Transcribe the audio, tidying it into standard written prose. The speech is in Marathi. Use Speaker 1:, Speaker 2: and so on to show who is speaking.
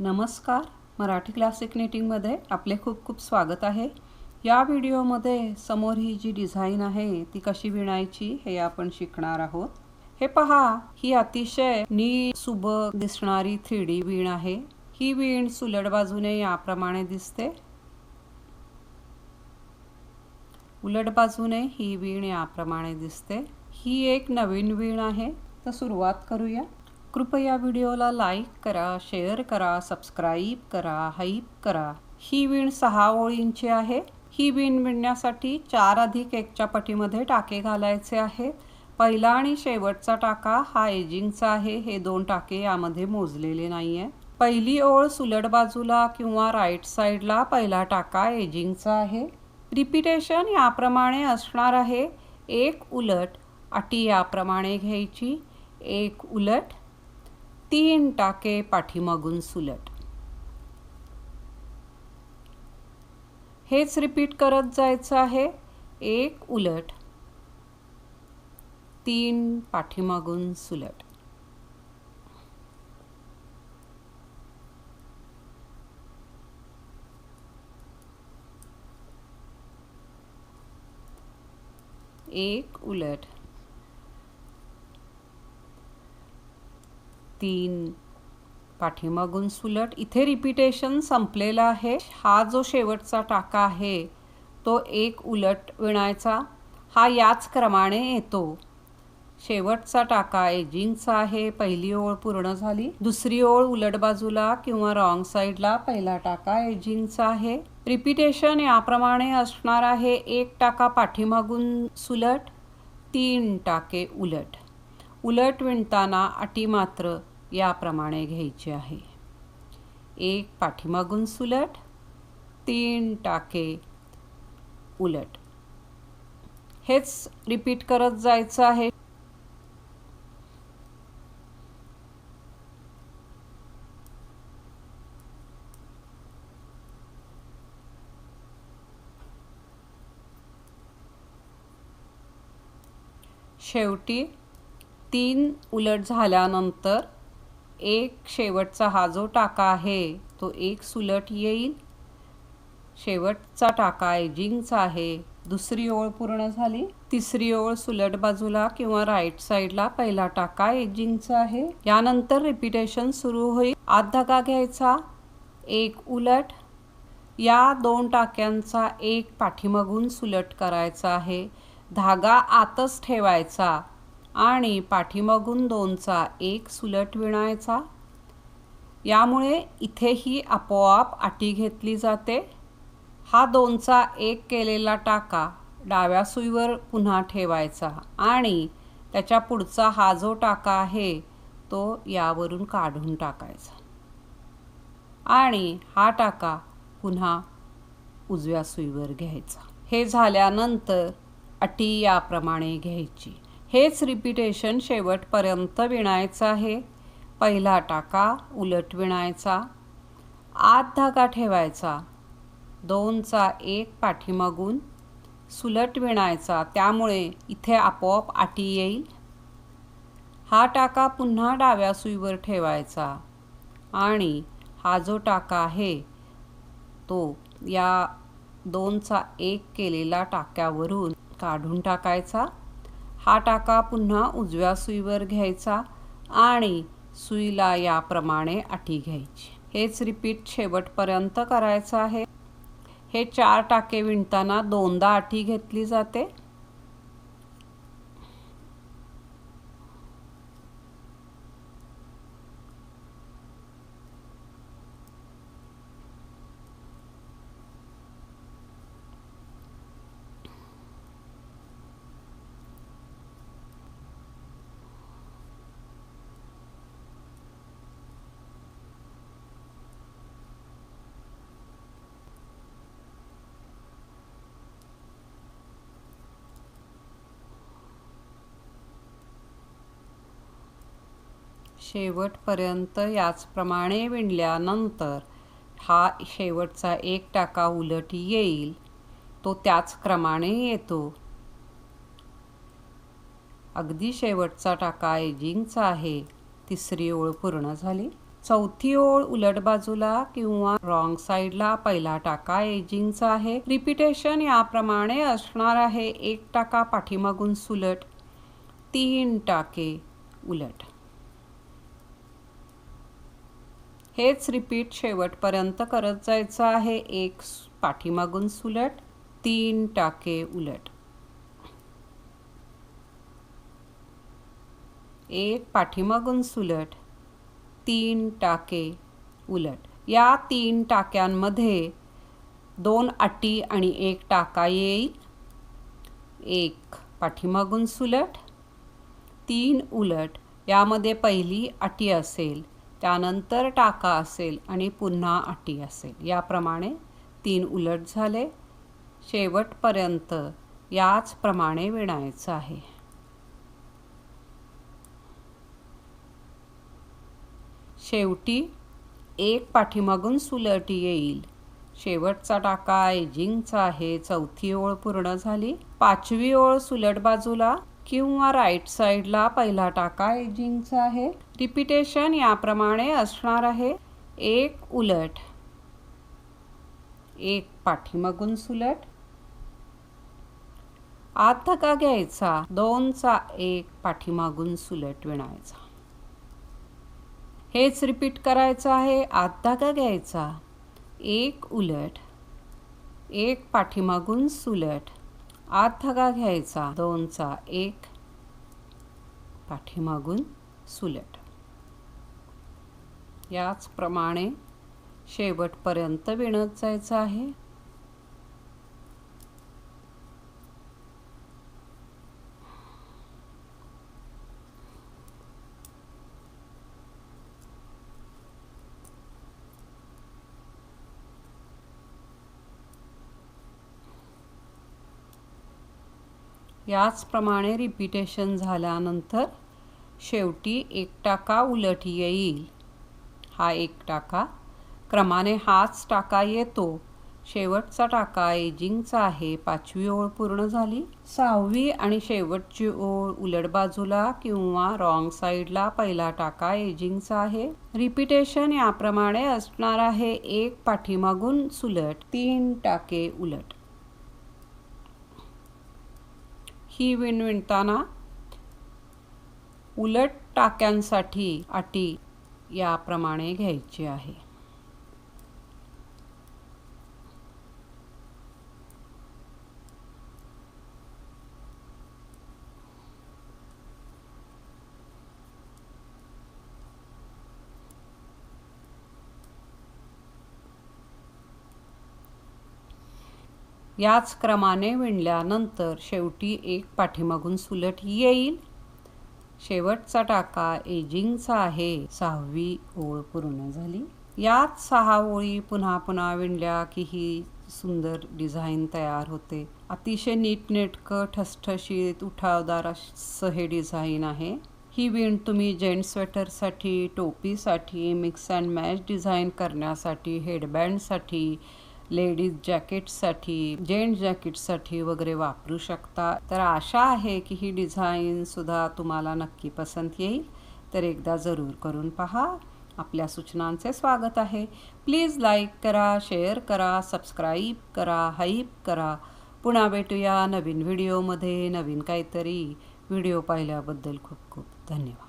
Speaker 1: नमस्कार. मराठी क्लासिक निटिंगमध्ये आपले खूप खूप स्वागत आहे. या व्हिडिओमध्ये समोर ही जी डिझाईन आहे ती कशी विणायची हे आपण शिकणार आहोत. हे पहा, ही अतिशय नीट सुबक दिसणारी 3D वीण आहे. ही वीण सुलट बाजूने याप्रमाणे दिसते. उलट बाजूने ही वीण याप्रमाणे दिसते. ही एक नवीन वीण आहे. तर सुरुवात करूया. कृपया व्हिडिओला लाईक करा, शेअर करा, सबस्क्राईब करा, हाईप करा. ही वीण 6 ओळींची आहे. ही वीण विणण्यासाठी 4 अधिक 1च्या पटीमध्ये टाके घालायचे आहेत. पहिला आणि शेवटचा टाका हा एजिंगचा आहे. हे 2 टाके यामध्ये मोजलेले नाहीये. पहिली ओळ सुलट बाजूला किंवा राईट साईडला पहिला टाका एजिंगचा आहे. रिपीटेशन याप्रमाणे असणार आहे. एक उलट, अटी याप्रमाणे घ्यायची. एक उलट, 3 टाके पाठीमागून सुलट. हेच रिपीट करत जायचं आहे. एक उलट, 3 पाठीमागून सुलट. एक उलट, 3 पाठीमागून सुलट. इथे रिपीटेशन संपलेला आहे. हा जो शेवटचा टाका आहे तो एक उलट विणायचा. हा याच क्रमाने येतो. शेवटचा टाका एजिंगचा आहे. पहिली ओळ पूर्ण झाली. दुसरी ओळ उलट बाजूला किंवा रॉंग साईडला पहिला टाका एजिंगचा आहे. रिपीटेशन याप्रमाणे असणार आहे. एक टाका पाठीमागून सुलट, 3 टाके उलट. उलट विणताना अटी मात्र याप्रमाणे घ्यायची आहे. एक पाठीमागून सुलट, 3 टाके उलट. हेच रिपीट करत जायचं आहे. शेवटी 3 उलट झाल्यानंतर एक शेवटचा हा जो टाका आहे तो एक सुलट येईल. शेवटचा टाका एजिंगचा आहे. दुसरी ओळ पूर्ण झाली. तिसरी ओळ सुलट बाजूला किंवा राईट साईडला पहिला टाका एजिंगचा आहे. यानंतर रिपीटेशन सुरू होईल. आत धागा घ्यायचा. एक उलट, या 2 टाक्यांचा एक पाठीमागून सुलट करायचा आहे. धागा आतच ठेवायचा आणि पाठीमागून 2चा एक सुलट विणायचा. यामुळे इथेही आपोआप अटी घेतली जाते. हा 2चा एक केलेला टाका डाव्या सुईवर पुन्हा ठेवायचा आणि त्याच्या पुढचा हा जो टाका आहे तो यावरून काढून टाकायचा आणि हा टाका पुन्हा उजव्या सुईवर घ्यायचा. हे झाल्यानंतर अटी याप्रमाणे घ्यायची. हेच रिपीटेशन शेवटपर्यंत विणायचं आहे. पहिला टाका उलट विणायचा, आत धागा ठेवायचा, 2चा एक पाठीमागून सुलट विणायचा. त्यामुळे इथे आपोआप अटी येईल. हा टाका पुन्हा डाव्या सुईवर ठेवायचा आणि हा जो टाका आहे तो या 2चा एक केलेला टाक्यावरून काढून टाकायचा. हा टाका पुन्हा उजव्या सुईवर घ्यायचा आणि सुईला याप्रमाणे अटी घ्यायची. हेच रिपीट शेवटपर्यंत करायचं आहे. हे 4 टाके विणताना 2दा अटी घेतली जाते. शेवटपर्यंत याचप्रमाणे विणल्यानंतर हा शेवटचा एक टाका उलट येईल. तो त्याच क्रमाने येतो. अगदी शेवटचा टाका एजिंगचा आहे. तिसरी ओळ पूर्ण झाली. चौथी ओळ उलट बाजूला किंवा रॉंग साईडला पहिला टाका एजिंगचा आहे. रिपीटेशन याप्रमाणे असणार आहे. 1 टाका पाठीमागून सुलट, 3 टाके उलट. हेच रिपीट शेवटपर्यंत करत जायचं आहे. 1 पाठीमागून सुलट, 3 टाके उलट, 1 पाठीमागून सुलट, 3 टाके उलट. या 3 टाक्यांमध्ये 2 अटी आणि 1 टाका येईल. 1 पाठीमागून सुलट, 3 उलट. यामध्ये पहिली अटी असेल, त्यानंतर टाका असेल आणि पुन्हा अटी असेल. याप्रमाणे 3 उलट झाले. शेवटपर्यंत याचप्रमाणे विणायचं आहे. शेवटी 1 पाठीमागून सुलट येईल. शेवटचा टाका एजिंगचा आहे. चौथी ओळ पूर्ण झाली. 5वी ओळ सुलट बाजूला किंवा राईट साईडला पहिला टाका एजिंगचा आहे. रिपीटेशन याप्रमाणे असणार आहे. 1 उलट, 1 पाठीमागून सुलट, आत धागा घ्यायचा, 2चा 1 पाठीमागून सुलट विणायचा. हेच रिपीट करायचं आहे. आत धागा घ्यायचा, 1 उलट, 1 पाठीमागून सुलट, आत धागा घ्यायचा, 2चा 1 पाठीमागून सुलट. याचप्रमाणे शेवटपर्यंत विणत जायचं आहे. याचप्रमाणे रिपीटेशन झाल्यानंतर शेवटी 1 टाका उलट येईल. हा 1 टाका क्रमाने हाच टाका येतो. शेवटचा टाका एजिंगचा आहे. 5वी ओळ पूर्ण झाली. 6वी आणि शेवटची ओळ उलट बाजूला किंवा रॉंग साईडला पहिला टाका एजिंगचा आहे. रिपीटेशन याप्रमाणे असणार आहे. 1 पाठीमागून सुलट, 3 टाके उलट. ही विण विणताना उलट टाक्यांसाठी अटी याप्रमाणे घ्यायची आहे. याच क्रमाने विणल्यानंतर शेवटी 1 पाठीमागून सुलट येईल. शेवटचा टाका एजिंगचा आहे. 6वी ओळ पूर्ण झाली. याच 6 ओळी पुन्हा पुन्हा विणल्या की ही सुंदर डिझाईन तयार होते. अतिशय नीटनेटकं, ठसठशीत, उठावदार असं हे डिझाईन आहे. ही विण तुम्ही जेंट्स स्वेटरसाठी, टोपीसाठी, मिक्स अँड मॅच डिझाईन करण्यासाठी, हेडबँडसाठी, लेडीज जॅकेटसाठी, जेंट्स जॅकेटसाठी वगैरे वापरू शकता. तर आशा आहे की ही डिझाईनसुद्धा तुम्हाला नक्की पसंत येईल. तर एकदा जरूर करून पहा. आपल्या सूचनांचे स्वागत आहे. प्लीज लाईक करा, शेअर करा, सबस्क्राईब करा, हाईप करा. पुन्हा भेटूया नवीन व्हिडिओमध्ये. नवीन काहीतरी. व्हिडिओ पाहिल्याबद्दल खूप खूप धन्यवाद.